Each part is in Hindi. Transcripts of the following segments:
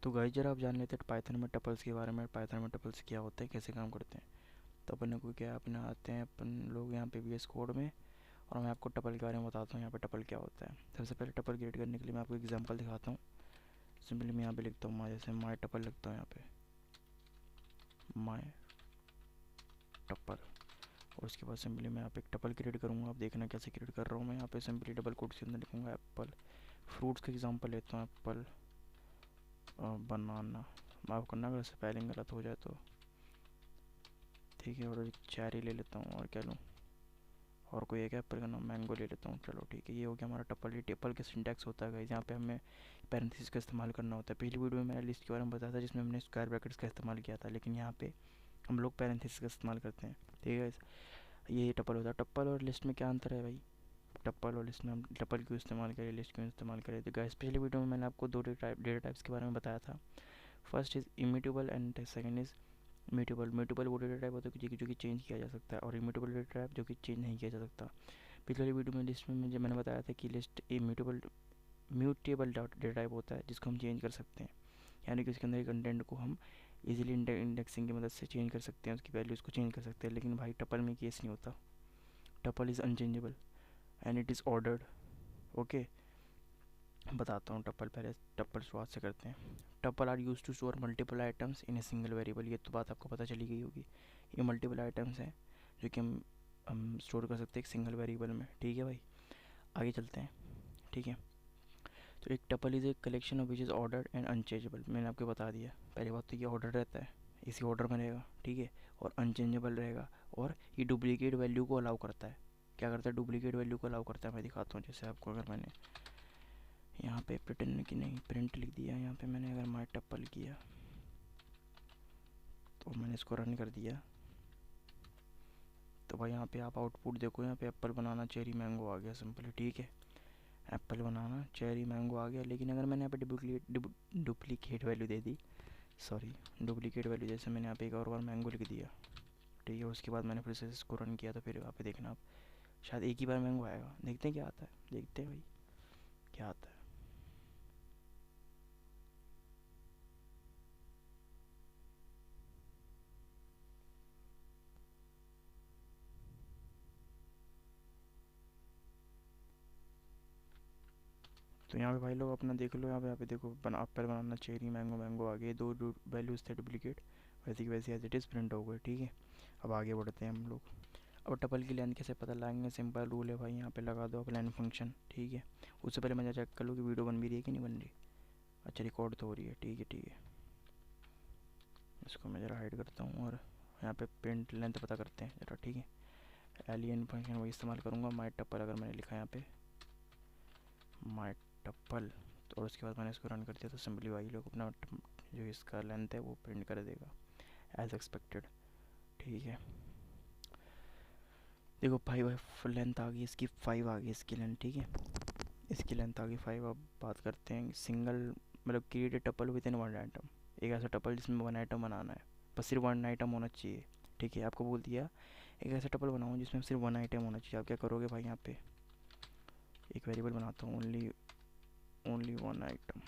तो गाइस जरा आप जान लेते हैं पाइथन में टपल्स के बारे में। पाइथन में टपल्स क्या होते हैं, कैसे काम करते हैं। तो अपन को क्या अपने आते हैं अपन लोग यहाँ पे VS कोड में, और मैं आपको टपल के बारे में बताता हूँ यहाँ पे टपल क्या होता है। सबसे पहले टपल क्रिएट करने के लिए मैं आपको एग्जांपल दिखाता हूँ। सिंपली मैं यहाँ पे लिखता हूँ जैसे माई टपल लिखता हूँ यहाँ पे माई टपल, और उसके बाद सिंपली मैं यहाँ पे एक टपल क्रिएट करूँगा। आप देखना कैसे क्रिएट कर रहा हूँ मैं। यहाँ पे सिंपली डबल कोट्स के अंदर लिखूँगा एप्पल। फ्रूट्स का एग्जांपल लेता हूँ एप्पल, बनाना, माफ़ करना अगर स्पेलिंग गलत हो जाए तो, ठीक है। और चेरी ले लेता हूँ, और क्या लूँ, और कोई एक एप्पल का नाम मैंगो ले लेता हूँ। चलो ठीक है, ये हो गया हमारा टपल। ये टपल का सिंटैक्स होता है यहाँ पे हमें पैरेंथेसिस का इस्तेमाल करना होता है। पहली वीडियो में मैंने लिस्ट के बारे में बताया था जिसमें हमने स्क्वायर ब्रैकेट्स का इस्तेमाल किया था, लेकिन यहाँ पे हम लोग पैरेंथेसिस का इस्तेमाल करते हैं, ठीक है। ये टपल होता है। टपल और लिस्ट में क्या अंतर है भाई। टपल और लिस्ट में हम टपल क्यों इस्तेमाल करें, लिस्ट क्यों इस्तेमाल करें। तो गाइस पिछली वीडियो में मैंने आपको दो डेटा टाइप्स के बारे में बताया था। First is immutable and second is mutable. Mutable वो डेटा टाइप होता है जो कि चेंज किया जा सकता है, और इम्यूटेबल डेटा टाइप जो कि चेंज नहीं किया जा सकता। पिछले वीडियो में लिस्ट में मुझे मैंने बताया था कि लिस्ट म्यूटेबल डेटा टाइप होता है जिसको हम चेंज कर सकते हैं, यानी कि उसके अंदर कंटेंट को हम इजीली इंडेक्सिंग की मदद से चेंज कर सकते हैं, उसकी वैल्यूज़ को चेंज कर सकते हैं। लेकिन भाई टपल में केस नहीं होता। Tuple is unchangeable and it is ordered. Okay, बताता हूँ टपल। पहले टपल शुरुआत से करते हैं। Tuple are used to store multiple items in a single variable. ये तो बात आपको पता चली गई होगी। ये मल्टीपल आइटम्स हैं जो कि हम स्टोर कर सकते हैं एक सिंगल वेरिएबल में, ठीक है भाई। आगे चलते हैं, ठीक है। तो एक tuple is a collection of which is ordered and unchangeable. मैंने आपको बता दिया। पहली बात तो ये ऑर्डर रहता है, इसी ऑर्डर में रहेगा, ठीक है, और अनचेंजेबल रहेगा, और ये डुप्लीकेट वैल्यू को अलाउ करता है। क्या करता है, डुप्लीकेट वैल्यू को अलाउ करता है। मैं दिखाता हूँ जैसे आपको। अगर मैंने यहाँ पे प्रिंट की नहीं प्रिंट लिख दिया, यहाँ पे मैंने अगर माई टप्पल किया तो मैंने इसको रन कर दिया, तो भाई यहाँ पे आप आउटपुट देखो। यहाँ पे एप्पल बनाना चेरी मैंगो आ गया सिंपली, ठीक है। एप्पल बनाना चेरी मैंगो आ गया। लेकिन अगर मैंने यहाँ पे डुप्लीकेट वैल्यू दे दी, सॉरी डुप्लीकेट वैल्यू, जैसे मैंने यहाँ पे एक और बार मैंगो लिख दिया, ठीक है। उसके बाद मैंने फिर से इसको रन किया, तो फिर यहाँ पे देखना आप, शायद एक ही बार मैंगो आएगा। देखते हैं क्या आता है, देखते हैं भाई क्या आता है। तो यहाँ पे भाई लोग अपना देख लो। यहाँ पे देखो apple banana cherry mango mango आ गए। दो वैल्यूज़ थे डुप्लीकेट, वैसे की वैसे एज इट इज़ प्रिंट हो गए, ठीक है। अब आगे बढ़ते हैं हम लोग। अब टपल की लेंथ कैसे पता लगाएंगे। सिंपल रूल है भाई, यहाँ पे लगा दो आप लेन फंक्शन, ठीक है। उससे पहले मैं चेक कर लूँ कि वीडियो बन भी रही है कि नहीं बन रही। अच्छा, रिकॉर्ड तो हो रही है, ठीक है ठीक है। इसको मैं ज़रा हाइड करता हूँ, और यहाँ पे प्रिंट लेंथ पता करते हैं ज़रा, ठीक है। एलियन फंक्शन वही इस्तेमाल करूँगा। माई टप्पल अगर मैंने लिखा यहाँ पे माई टप्पल, तो और उसके बाद मैंने इसको रन कर दिया, तो सिंपली वही लोग अपना जो इसका लेंथ है वो प्रिंट कर देगा एज एक्सपेक्टेड, ठीक है। देखो 5 लेंथ आ गई इसकी, 5 आ गई इसकी लेंथ, ठीक है। इसकी लेंथ आ गई 5। अब बात करते हैं सिंगल, मतलब create a tuple with in one item. एक ऐसा टपल जिसमें वन आइटम बनाना है, बस सिर्फ वन आइटम होना चाहिए, ठीक है। आपको बोल दिया एक ऐसा टपल बनाऊँ जिसमें सिर्फ वन आइटम होना चाहिए। आप क्या करोगे भाई, यहाँ पे एक वेरिएबल बनाता हूँ, only one item,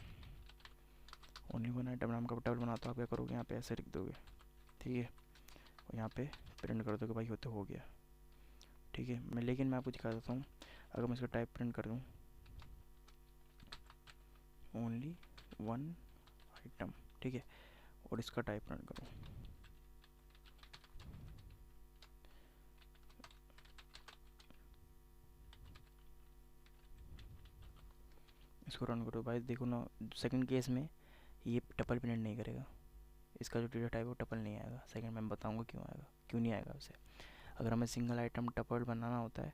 only one item नाम का टपल बनाता हूँ। आप क्या करोगे, यहाँ पे ऐसे लिख दोगे, ठीक है, और यहाँ पे प्रिंट कर दोगे भाई, होते हो गया, ठीक है। लेकिन मैं आपको दिखा देता हूँ। अगर मैं इसका टाइप प्रिंट कर दूँ ओनली वन आइटम, ठीक है, और इसका टाइप प्रिंट करूँ, इसको रन करो भाई, देखो ना सेकंड केस में ये टपल प्रिंट नहीं करेगा। इसका जो डेटा टाइप है वो टपल नहीं आएगा। सेकंड मैं बताऊंगा क्यों आएगा, क्यों नहीं आएगा उसे। अगर हमें सिंगल आइटम टपल बनाना होता है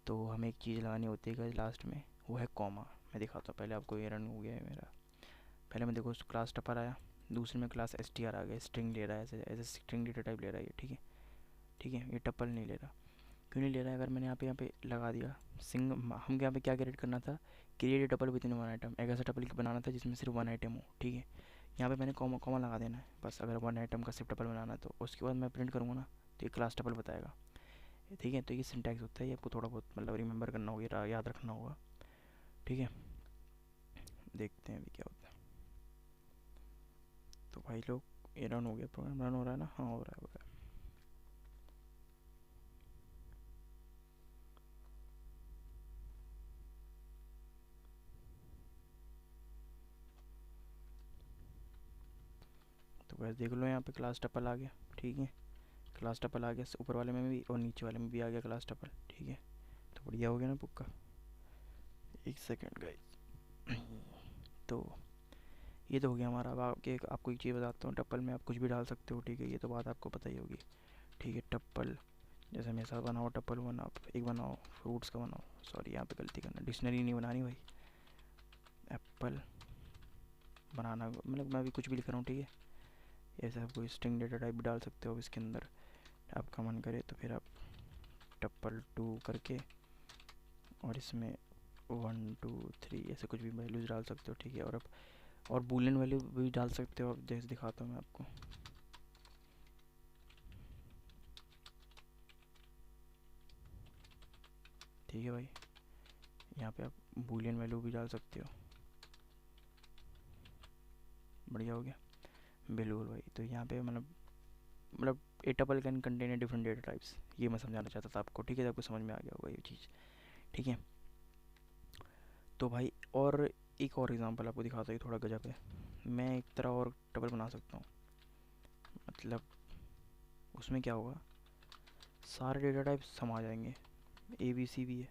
तो हमें एक चीज़ लगानी होती है लास्ट में, वो है कॉमा। मैं दिखाता हूँ पहले आपको। ये रन हो गया है मेरा। पहले मैं देखो क्लास टपल आया, दूसरे में क्लास str आ गया, स्ट्रिंग ले रहा है, ऐसे ऐसे स्ट्रिंग डेटा टाइप ले रहा है ये, ठीक है ठीक है। ये टपल नहीं ले रहा। क्यों नहीं ले रहा है, अगर मैंने यहाँ पे लगा दिया हम यहाँ पे क्या क्रिएट करना था, create tuple with in one item. एक ऐसा टपल बनाना था जिसमें सिर्फ वन आइटम हो, ठीक है। यहाँ पे मैंने कॉमा कॉमा लगा देना है बस, अगर वन आइटम का सिर्फ टपल बनाना है तो। उसके बाद मैं प्रिंट करूँगा ना, तो ये क्लास टपल बताएगा, ठीक है। तो ये सिंटैक्स होता है, ये आपको थोड़ा बहुत मतलब रिमेंबर करना होगा, याद रखना होगा, ठीक है। देखते हैं अभी क्या होता है। भाई लोग, ये रन हो गया, प्रोग्राम रन हो रहा है ना? हाँ हो रहा है, हो रहा है। तो बस देख लो, यहाँ पे क्लास टपल आ गया, ठीक है। क्लास टपल आ गया ऊपर वाले में भी और नीचे वाले में भी आ गया क्लास टपल, ठीक है। तो बढ़िया हो गया ना पुक्का। एक सेकेंड गाइस। तो ये तो हो गया हमारा। अब आपको एक चीज़ बताता हूँ, टप्पल में आप कुछ भी डाल सकते हो, ठीक है। ये तो बात आपको पता ही होगी, ठीक है। टप्पल जैसे मेरे साथ बनाओ, टप्पल वन आप एक बनाओ, फ्रूट्स का बनाओ, सॉरी यहाँ पे गलती करना, डिक्शनरी नहीं बनानी भाई, एप्पल बनाना, मतलब मैं भी कुछ भी लिख रहा हूँ, ठीक है। ऐसे आप कोई स्ट्रिंग डेटा टाइप भी डाल सकते हो अब इसके अंदर, आपका मन करे तो फिर आप टप्पल 2 करके और इसमें 1 2 3 ऐसे कुछ भी वैल्यूज़ डाल सकते हो, ठीक है। और आप और बूलियन वैल्यू भी डाल सकते हो, अब जैसे दिखाता हूँ मैं आपको। ठीक है भाई, यहाँ पे आप बूलियन वैल्यू भी डाल सकते हो, बढ़िया हो गया, बिल्कुल भाई। तो यहाँ पे मतलब a tuple can contain different data types, ये मैं समझाना चाहता था आपको, ठीक है। आपको समझ में आ गया होगा ये चीज़, ठीक है। तो भाई और एक और एग्जांपल आपको दिखाता हूँ, थोड़ा गजब है। मैं एक तरह और टपल बना सकता हूँ, मतलब उसमें क्या होगा, सारे डेटा टाइप्स समा जाएंगे। ए बी सी भी है,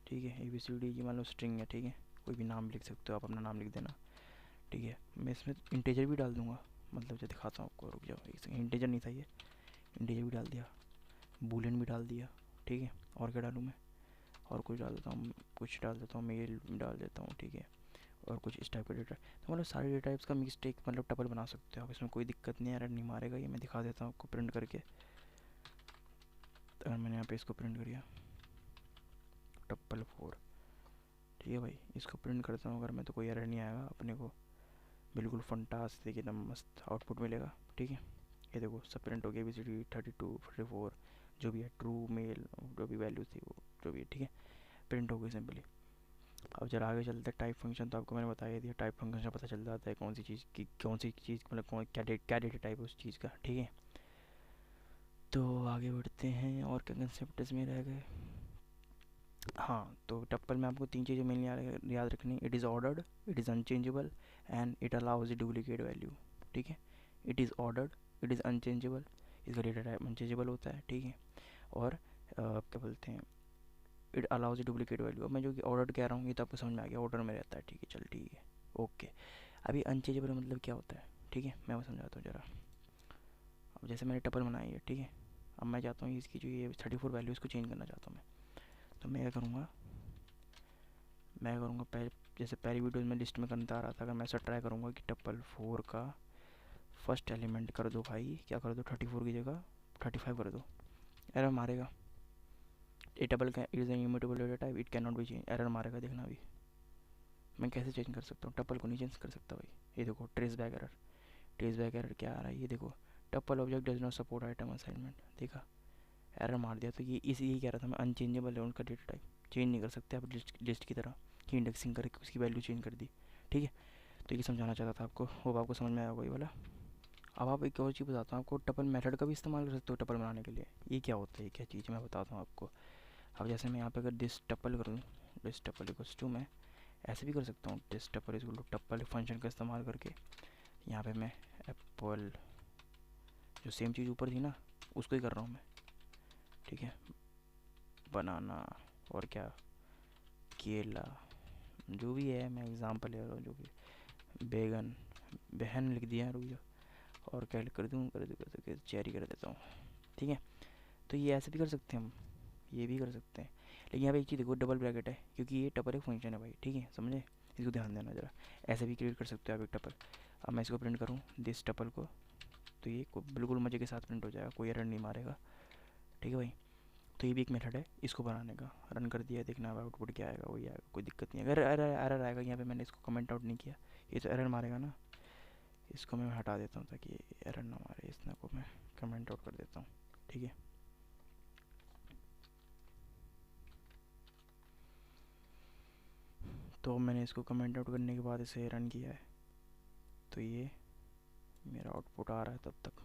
ठीक है। ए बी सी डी, ये मान लो स्ट्रिंग है, ठीक है। कोई भी नाम लिख सकते हो आप, अपना नाम लिख देना, ठीक है। मैं इसमें इंटीजर भी डाल दूंगा, मतलब जो दिखाता हूँ आपको, रुक जाओ एक सेकंड। इंटीजर नहीं था ये, इंटीजर भी डाल दिया, बूलियन भी डाल दिया, ठीक है। और क्या डालूँ मैं, और कुछ डाल देता हूँ, कुछ डाल देता हूँ, मेल डाल देता हूँ, ठीक है। और कुछ इस टाइप का डेटा, तो मतलब सारे डेटा टाइप्स का मिक्सड एक मतलब टपल बना सकते हो आप, इसमें कोई दिक्कत नहीं है, एरर नहीं मारेगा। ये मैं दिखा देता हूँ आपको प्रिंट करके। अगर मैंने यहाँ पे इसको प्रिंट किया, टप्पल 4, ठीक है भाई, इसको प्रिंट करता हूँ अगर मैं, तो कोई एरर नहीं आएगा अपने को, बिल्कुल फंटास्टिक एकदम मस्त आउटपुट मिलेगा, ठीक है। ये देखो सब प्रिंट हो गया, ABCD 32 44 जो भी है, ट्रू मेल जो भी वैल्यू थी वो जो भी है, ठीक है, प्रिंट हो गई सिंपली। अब जरा आगे चलते हैं, टाइप फंक्शन तो आपको मैंने बता ही दिया, टाइप फंक्शन से पता चल जाता है कौन सी चीज़ की कौन सी चीज़, मतलब कौन क्या डेटा टाइप है उस चीज़ का, ठीक है। तो आगे बढ़ते हैं, और क्या कंसेप्ट इसमें रह गए। हाँ, तो टप्पल में आपको तीन चीज़ें मेनली याद रखनी, it is ordered, it is unchangeable and it allows the duplicate value, ठीक है। It is ordered, it is unchangeable, इसका डेटा टाइप अनचेंजेबल होता है, ठीक है। और क्या बोलते हैं, it allows the duplicate value. अब मैं जो कि ऑर्डर कह रहा हूँ ये तो आपको समझ में आ गया, ऑर्डर में रहता है, ठीक है, चल ठीक है, ओके। अभी अनचेंजेबल मतलब क्या होता है, ठीक है, मैं वो समझाता हूँ ज़रा। अब जैसे मैंने टपल बनाई है, ठीक है। अब मैं चाहता हूँ इसकी जो ये 34 वैल्यू इसको चेंज करना चाहता हूँ मैं, तो मैं क्या करूँगा, पहले जैसे पहली वीडियो में लिस्ट में करता आ रहा था, अगर मैं ऐसा ट्राई करूँगा कि टप्पल 4 का फर्स्ट एलिमेंट कर दो भाई, क्या कर दो, 34 की जगह 35 कर दो, एरर मारेगा। ए टपल का is an immutable data type, it can not be change, error मारेगा, देखना अभी मैं कैसे चेंज कर सकता हूँ, टप्पल को नहीं चेंज कर सकता भाई। ये देखो trace back error, trace back error क्या आ रहा है, ये देखो, tuple object does not support item assignment, देखा, एरर मार दिया। तो ये इसी यही कह रहा था मैं, अनचेंजेबल है उनका डेटा टाइप, चेंज नहीं कर सकते आप, लिस्ट की तरह कि इंडेक्सिंग करके उसकी वैल्यू चेंज कर दी, ठीक है। तो ये समझाना चाहता था आपको, वो आपको समझ में आया वही वाला। अब आप एक और चीज़ बताता हूँ आपको, टपल मेथड का भी इस्तेमाल कर सकते हो टपल बनाने के लिए। ये क्या होता है, ये क्या चीज़, मैं बताता हूँ आपको। अब जैसे मैं यहाँ पे अगर दिस टपल करूँ, दिस टपल इक्वल्स टू, मैं ऐसे भी कर सकता हूँ, this tuple equal to tuple function का इस्तेमाल करके, यहाँ पे मैं एप्पल, जो सेम चीज़ ऊपर थी ना उसको ही कर रहा हूँ मैं, ठीक है। बनाना, और क्या, केला, जो भी है, मैं एग्जांपल ले रहा हूँ, जो भी, बैगन, बहन लिख दिया, रुक जाओ, और क्या कर दूँ चेरी कर देता हूँ, ठीक है। तो ये ऐसे भी कर सकते हैं हम, ये भी कर सकते हैं, लेकिन यहाँ पे एक चीज़ देखो, डबल ब्रैकेट है क्योंकि ये टपल एक फंक्शन है भाई, ठीक है, समझे, इसको ध्यान देना ज़रा। ऐसे भी क्रिएट कर सकते हो आप एक टपल। अब मैं इसको प्रिंट करूँ दिस टपल को, तो ये बिल्कुल मज़े के साथ प्रिंट हो जाएगा, कोई एरर नहीं मारेगा, ठीक है भाई। तो ये भी एक मेथड है इसको बनाने का, रन कर दिया, देखना आउटपुट क्या आएगा, वही आएगा, कोई दिक्कत नहीं है। अगर एरर एरर आएगा, यहाँ पे मैंने इसको कमेंट आउट नहीं किया, ये तो एरर मारेगा ना, इसको मैं हटा देता हूँ ताकि एरर ना मारे, इसको मैं कमेंट आउट कर देता हूँ, ठीक है। तो मैंने इसको कमेंट आउट करने के बाद इसे रन किया है, तो ये मेरा आउटपुट आ रहा है तब तक,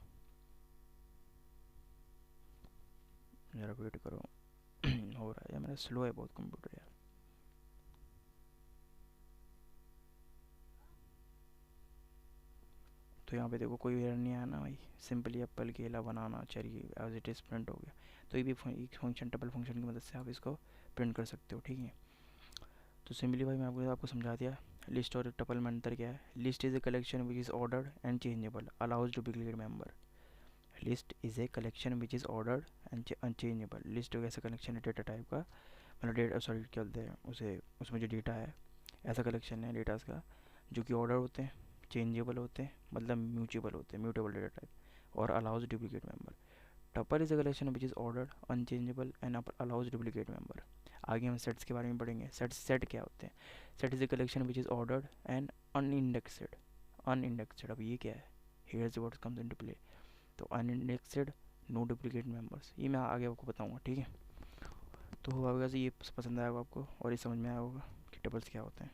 ज़रा वेट करो। हो रहा है यार, मेरा स्लो है बहुत कंप्यूटर यार। तो यहाँ पे देखो कोई एरर नहीं आया ना भाई, सिंपली एप्पल केला banana cherry as it is print हो गया। तो ये भी एक फंक्शन, टपल फंक्शन की मदद से आप इसको प्रिंट कर सकते हो, ठीक है। तो सिंपली भाई मैं आपको समझा दिया। लिस्ट और टपल में अंतर क्या है। List is a collection which is ordered and changeable, allows duplicate member. List is a collection which is ordered and unchangeable. List एक ऐसा कलेक्शन है डेटा टाइप का, मतलब डेटा, सॉरी क्या बोलते हैं उसे, उसमें जो डेटा है ऐसा कलेक्शन है डेटास का जो कि ऑर्डर होते हैं, चेंजेबल होते हैं, मतलब म्यूचेबल होते हैं, म्यूटेबल डेटा टाइप, और allows duplicate member. Tuple is a collection which is ordered unchangeable and allows duplicate member. आगे हम सेट्स के बारे में पढ़ेंगे। सेट क्या होते हैं। Set is a collection which is ordered and unindexed. Unindexed, अब ये क्या है, here is what comes into play. तो अनइंडेक्सड, नो डुप्लीकेट मेंबर्स, ये मैं आगे आपको बताऊंगा, ठीक है। तो होगा ये पसंद आएगा आपको और ये समझ में आया होगा कि टपल्स क्या होते हैं।